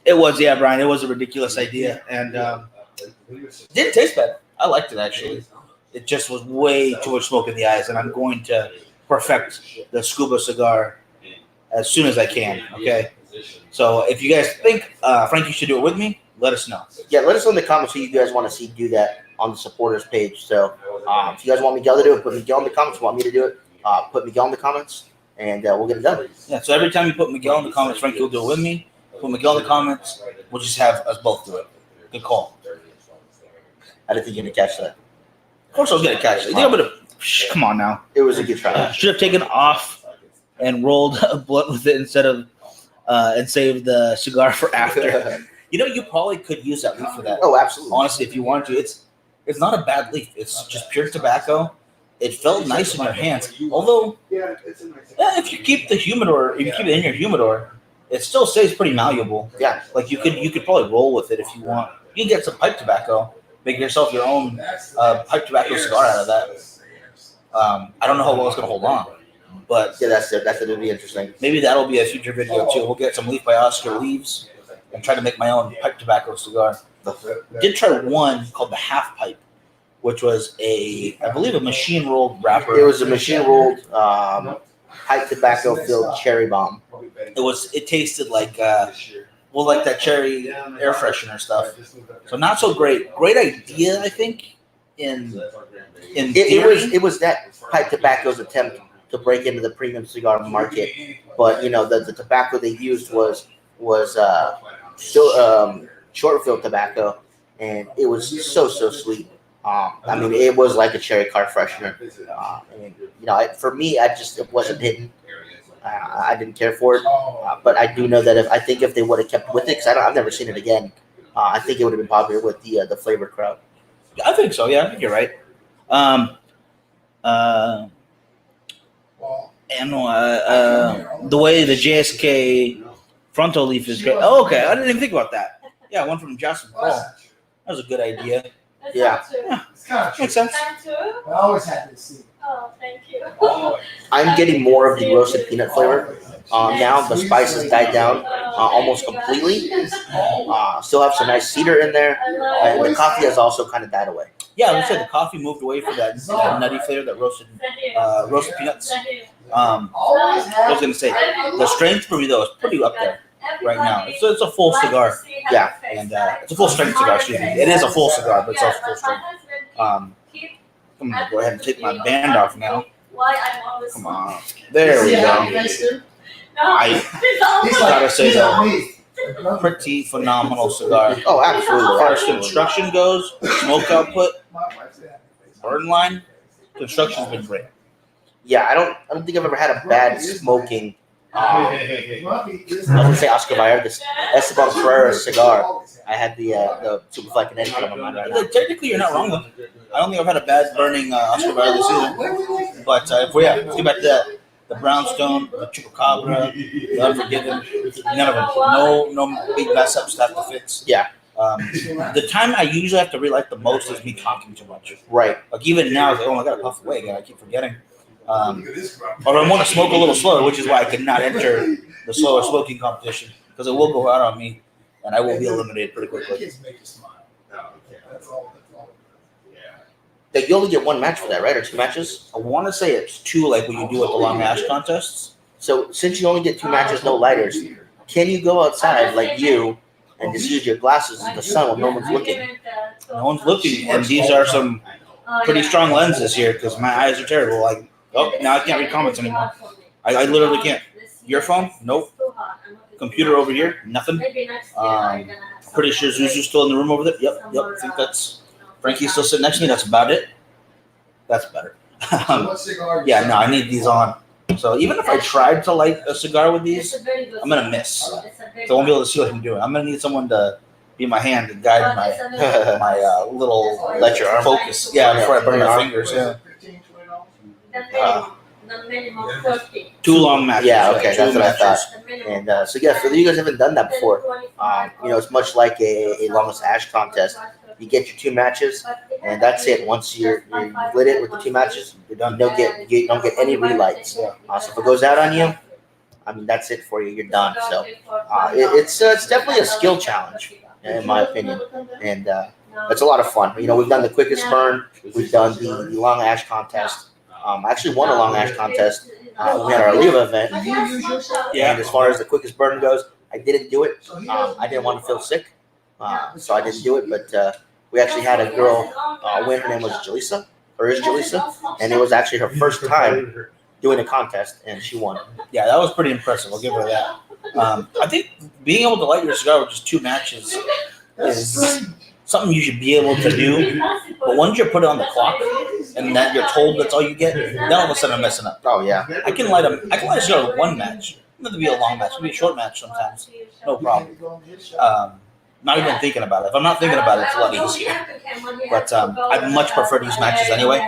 It was, yeah, Brian. It was a ridiculous idea, and it didn't taste bad. I liked it actually. It just was way too much smoke in the eyes, and I'm going to perfect the scuba cigar as soon as I can. Okay. So if you guys think Frankie should do it with me, let us know. Yeah, let us know in the comments who you guys want to see do that on the supporters page. So if you guys want Miguel to do it, put Miguel in the comments. Want me to do it, put Miguel in the comments, and we'll get it done. Yeah, so every time you put Miguel in the comments, Frankie will do it with me. Put Miguel in the comments, we'll just have us both do it. Good call. I didn't think you were going to catch that. Of course I was going to catch it. You think I'm going to... Come on now. It was a good try. Should have taken off and rolled a blunt with it instead of... and saved the cigar for after. You probably could use that leaf for that. Oh, absolutely. Honestly, if you want to. It's not a bad leaf. It's just pure tobacco. It felt nice in your hands. Although, if you keep the humidor, if you keep it in your humidor, it still stays pretty malleable. Yeah. Like you could probably roll with it if you want. You can get some pipe tobacco. Make yourself your own pipe tobacco cigar out of that. I don't know how well it's gonna hold on, but Yeah, that's going to be interesting. maybe that'll be a future video too. We'll get some leaf by Oscar leaves and try to make my own pipe tobacco cigar. Did try one called the Half Pipe, which was I believe a machine rolled wrapper. It was a machine rolled pipe tobacco filled cherry bomb. It tasted like like that cherry air freshener stuff. So not so great. Great idea, I think. In theory. It was that pipe tobacco's attempt to break into the premium cigar market, but the tobacco they used was still short fill tobacco, and it was so sweet. I mean, it was like a cherry car freshener, and for me, it wasn't hitting. I didn't care for it, but I do know that if they would have kept with it, because I've never seen it again, I think it would have been popular with the flavored crowd. I think so. Yeah, I think you're right. And the way the JSK frontal leaf is great. Oh, okay. I didn't even think about that. Yeah, one from Justin Paul. That was a good idea. Yeah. It's kind of Makes sense. I always happy to see. Oh, thank you. I'm getting more of the roasted peanut flavor. Now the spice has died down almost completely. Still have some nice cedar in there, and the coffee has also kind of died away. Yeah, like I said, the coffee moved away from that nutty flavor, that roasted peanuts. I was gonna say the strength for me though is pretty up there right now. It's a full cigar. Yeah. And it's a full strength cigar. Excuse me. It is a full cigar, but it's also full strength. I'm gonna go ahead and take my band off now. Come on, there we go. I gotta say though, pretty phenomenal cigar. Oh, As absolutely. far as construction goes, smoke output, burn line, construction's been great. Yeah, I don't think I've ever had a bad smoking. I was gonna say Oscar Mayer, this Esteban Carreras cigar. I had the Superfly Connecticut on my mind right now. Technically, you're not wrong though. I don't think I've had a bad burning Oscar Mayer this season. But let's get back to that. The Brownstone, the Chupacabra, the Unforgiven, none of them. No big mess ups to have to fix. Yeah. The time I usually have to relight the most is me talking too much. Right. Like even now, it's like, oh, I gotta puff away. I keep forgetting. Or I want to smoke a little slower, which is why I could not enter the slower smoking competition, because it will go out on me, and I will be eliminated pretty quickly. Like, you only get one match for that, right? Or two matches? I want to say it's 2, like what you do at the long hash contests. So since you only get 2 matches, no lighters, can you go outside like you and just use your glasses in the sun when no one's looking? No one's looking, and these are some pretty strong lenses here because my eyes are terrible. Like, oh, now I can't read comments anymore. I literally can't. Your phone? Nope. Computer over here? Nothing. Pretty sure Zuzu's still in the room over there. Yep. I think that's Frankie's still sitting next to me. That's about it. That's better. Yeah, no, I need these on. So even if I tried to light a cigar with these, I'm gonna miss. So I won't be able to see what I'm doing. I'm gonna need someone to be my hand and guide my little Let your arm focus. Yeah, before I burn my fingers. Yeah. Two long matches. Yeah, okay, two that's what I matches. thought. And so yeah, for you guys haven't done that before, it's much like a longest hash contest. You get your 2 matches, and that's it. Once you're lit it with the 2 matches, you don't get any relights. So if it goes out on you, I mean that's it for you. You're done. So it's definitely a skill challenge, in my opinion, and it's a lot of fun. We've done the quickest burn, we've done the long ash contest. I actually won a long ash contest. We had our Oliva event, and as far as the quickest burn goes, I didn't do it. I didn't want to feel sick, so I didn't do it. But we actually had a girl win. Her name was Jaleesa, and it was actually her first time doing a contest, and she won. Yeah, that was pretty impressive. I'll give her that. I think being able to light your cigar with just 2 matches is something you should be able to do. But once you put it on the clock and that you're told that's all you get, then all of a sudden I'm messing up. Oh yeah, I can light a cigar with 1 match. It doesn't have to be a long match. It can be a short match sometimes. No problem. Not even thinking about it. If I'm not thinking about it, it's a lot easier. But I much prefer these matches anyway.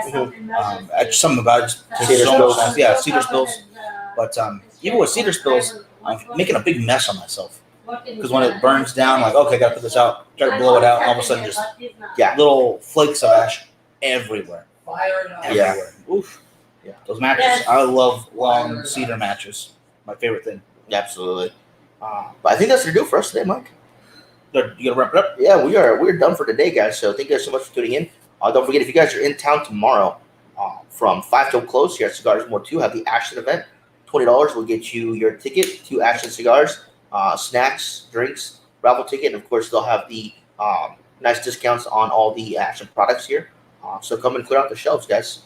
Something about it. Cedar spills. Yeah, cedar spills. But even with cedar spills, I'm making a big mess on myself. Because when it burns down, like, okay, gotta put this out, try to blow it out, and all of a sudden just little flakes of ash everywhere. Everywhere. Oof. Yeah. Those matches, I love long cedar matches. My favorite thing. absolutely. But I think that's gonna do it for us today, Mike. You gonna wrap it up? Yeah, we're done for today, guys. So thank you guys so much for tuning in. Don't forget, if you guys are in town tomorrow, from 5 till close here at Cigars More 2, have the Ashton event. $20 will get you your ticket to Ashton Cigars, snacks, drinks, raffle ticket, and of course they'll have the nice discounts on all the Ashton products here. So come and clear out the shelves, guys.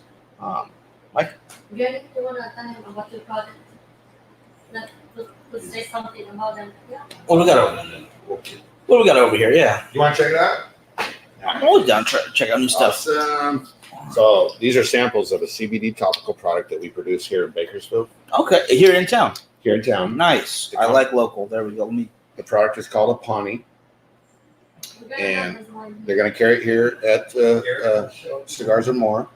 Mike? Do you want to tell him about your product? Let's say something about them. Yeah. What do we got over here? Yeah. You want to check it out? I'm always down to check out new stuff. Awesome. So these are samples of a CBD topical product that we produce here in Bakersfield, Okay, here in town. here in town. Nice. I like local. There we go. The product is called a Pawnee. And they're going to carry it here at Cigars or More.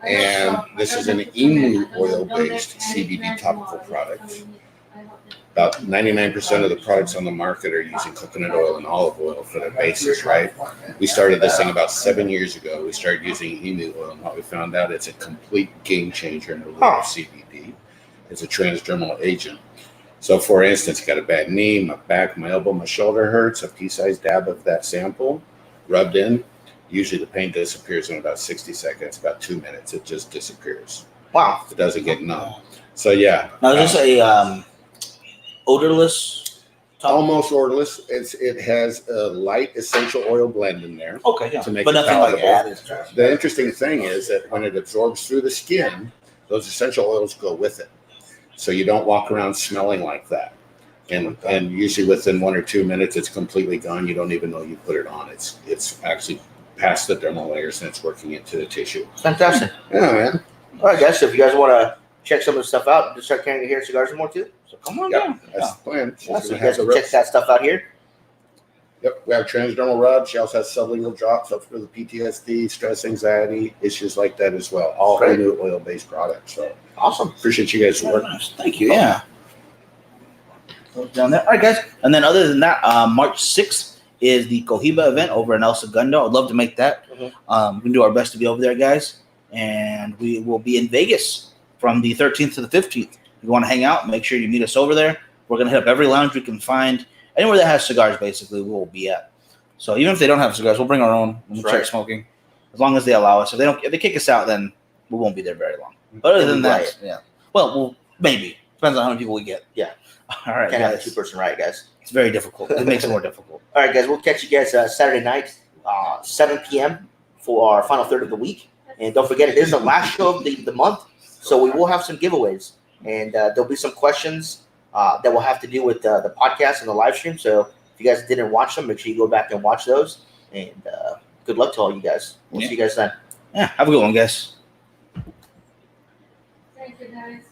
And this is an emu oil-based CBD topical product. About 99% of the products on the market are using coconut oil and olive oil for their bases, right? We started this thing about 7 years ago. We started using emu oil, and what we found out, it's a complete game changer in the world of CBD. It's a transdermal agent. So, for instance, got a bad knee, my back, my elbow, my shoulder hurts, a pea-sized dab of that sample rubbed in. Usually the pain disappears in about 60 seconds, about 2 minutes. It just disappears. Wow. It doesn't get numb. So, yeah. Now, is this a odorless? Almost odorless. It has a light essential oil blend in there. Okay, yeah. To make But it nothing like palatable. added. The interesting thing is that when it absorbs through the skin, those essential oils go with it. So you don't walk around smelling like that. And usually within 1 or 2 minutes, it's completely gone. You don't even know you put it on. It's actually past the dermal layers and it's working into the tissue. Fantastic. Yeah, man. All right, guys. So if you guys want to check some of the stuff out, just start carrying it here at Cigars and More too. So come on down. That's the plan. She's Yeah, so gonna you guys have can the check that stuff out here. Yep, we have transdermal rub. She also has sublingual drops up for the PTSD, stress, anxiety, issues like that as well. All Great. new oil-based products. So Awesome. appreciate you guys' work. Nice. Thank you. Yeah. Down there. All right, guys. And then other than that, March 6th is the Cohiba event over in El Segundo. I'd love to make that. Mhm. We can do our best to be over there, guys. And we will be in Vegas from the 13th to the 15th. If you want to hang out, make sure you meet us over there. We're going to hit up every lounge we can find. Anywhere that has cigars, basically, we will be at. So even if they don't have cigars, we'll bring our own. We'll Right. start smoking. As long as they allow us. If they kick us out, then we won't be there very long. But other than that, yeah. Well, maybe. Depends on how many people we get. Yeah. All right, Can't have a guys. 2-person ride, guys. It's very difficult. It makes it more difficult. All right, guys. We'll catch you guys Saturday night, 7 p.m. for our final third of the week. And don't forget, it is the last show of the month, so we will have some giveaways. And there'll be some questions that will have to do with the podcast and the live stream. So if you guys didn't watch them, make sure you go back and watch those. And good luck to all you guys. We'll see you guys then. Yeah, have a good one, guys. Thank you, guys.